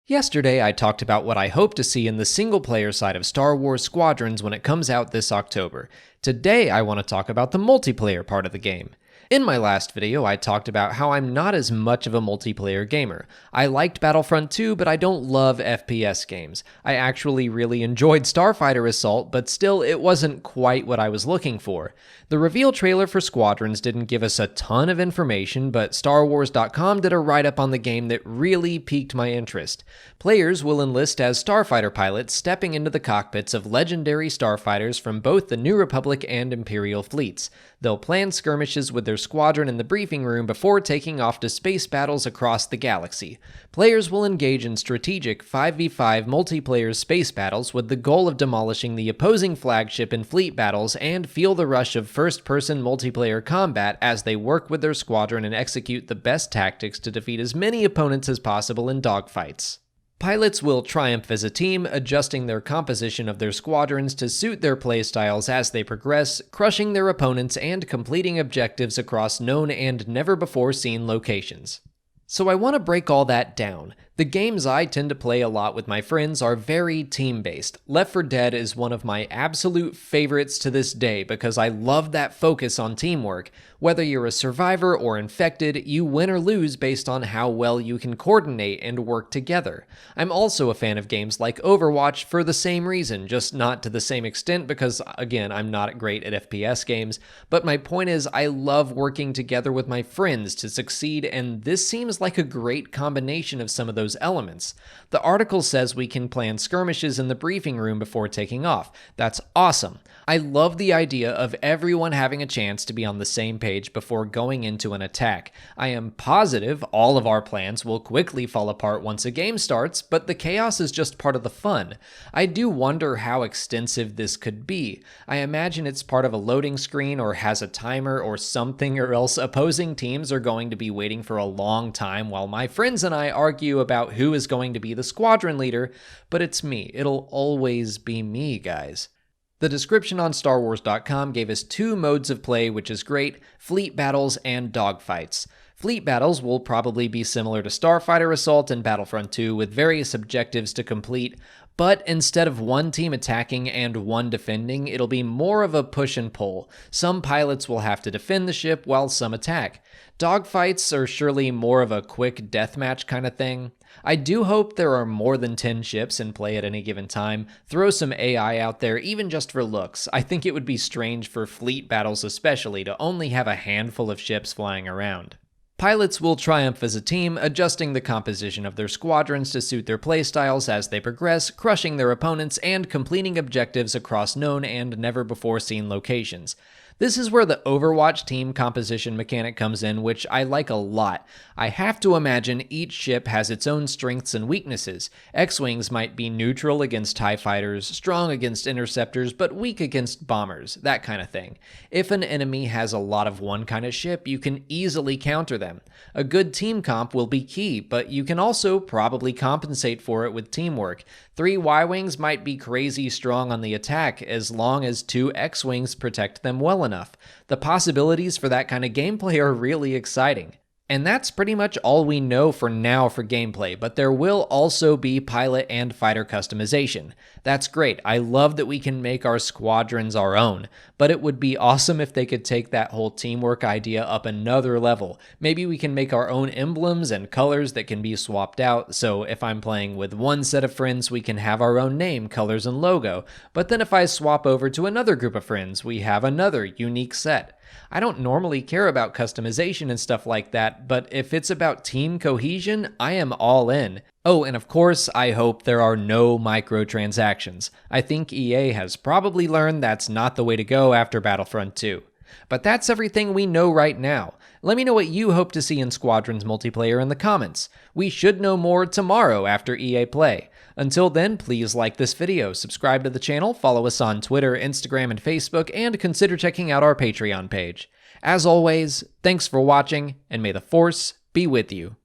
Yesterday, I talked about what I hope to see in the single-player side of Star Wars Squadrons when it comes out this October. Today, I want to talk about the multiplayer part of the game. In my last video, I talked about how I'm not as much of a multiplayer gamer. I liked Battlefront 2, but I don't love FPS games. I actually really enjoyed Starfighter Assault, but still, it wasn't quite what I was looking for. The reveal trailer for Squadrons didn't give us a ton of information, but StarWars.com did a write-up on the game that really piqued my interest. Players will enlist as starfighter pilots, stepping into the cockpits of legendary starfighters from both the New Republic and Imperial fleets. They'll plan skirmishes with their squadron in the briefing room before taking off to space battles across the galaxy. Players will engage in strategic 5v5 multiplayer space battles with the goal of demolishing the opposing flagship in fleet battles and feel the rush of first-person multiplayer combat as they work with their squadron and execute the best tactics to defeat as many opponents as possible in dogfights. Pilots will triumph as a team, adjusting their composition of their squadrons to suit their playstyles as they progress, crushing their opponents and completing objectives across known and never-before-seen locations. So I want to break all that down. The games I tend to play a lot with my friends are very team-based. Left 4 Dead is one of my absolute favorites to this day because I love that focus on teamwork. Whether you're a survivor or infected, you win or lose based on how well you can coordinate and work together. I'm also a fan of games like Overwatch for the same reason, just not to the same extent because, again, I'm not great at FPS games, but my point is I love working together with my friends to succeed, and this seems like a great combination of some of those elements. The article says we can plan skirmishes in the briefing room before taking off. That's awesome. I love the idea of everyone having a chance to be on the same page before going into an attack. I am positive all of our plans will quickly fall apart once a game starts, but the chaos is just part of the fun. I do wonder how extensive this could be. I imagine it's part of a loading screen or has a timer or something, or else opposing teams are going to be waiting for a long time while my friends and I argue about who is going to be the squadron leader, but it's me. It'll always be me, guys. The description on StarWars.com gave us 2 modes of play, which is great: fleet battles and dogfights. Fleet battles will probably be similar to Starfighter Assault and Battlefront 2 with various objectives to complete, but instead of one team attacking and one defending, it'll be more of a push and pull. Some pilots will have to defend the ship while some attack. Dogfights are surely more of a quick deathmatch kind of thing. I do hope there are more than 10 ships in play at any given time. Throw some AI out there, even just for looks. I think it would be strange for fleet battles especially to only have a handful of ships flying around. Pilots will triumph as a team, adjusting the composition of their squadrons to suit their playstyles as they progress, crushing their opponents and completing objectives across known and never-before-seen locations. This is where the Overwatch team composition mechanic comes in, which I like a lot. I have to imagine each ship has its own strengths and weaknesses. X-Wings might be neutral against TIE fighters, strong against interceptors, but weak against bombers, that kind of thing. If an enemy has a lot of one kind of ship, you can easily counter them. A good team comp will be key, but you can also probably compensate for it with teamwork. 3 Y-Wings might be crazy strong on the attack as long as 2 X-Wings protect them well enough. The possibilities for that kind of gameplay are really exciting. And that's pretty much all we know for now for gameplay, but there will also be pilot and fighter customization. That's great. I love that we can make our squadrons our own, but it would be awesome if they could take that whole teamwork idea up another level. Maybe we can make our own emblems and colors that can be swapped out, so if I'm playing with one set of friends, we can have our own name, colors, and logo, but then if I swap over to another group of friends, we have another unique set. I don't normally care about customization and stuff like that, but if it's about team cohesion, I am all in. Oh, and of course, I hope there are no microtransactions. I think EA has probably learned that's not the way to go after Battlefront 2. But that's everything we know right now. Let me know what you hope to see in Squadrons multiplayer in the comments. We should know more tomorrow after EA Play. Until then, please like this video, subscribe to the channel, follow us on Twitter, Instagram, and Facebook, and consider checking out our Patreon page. As always, thanks for watching, and may the Force be with you.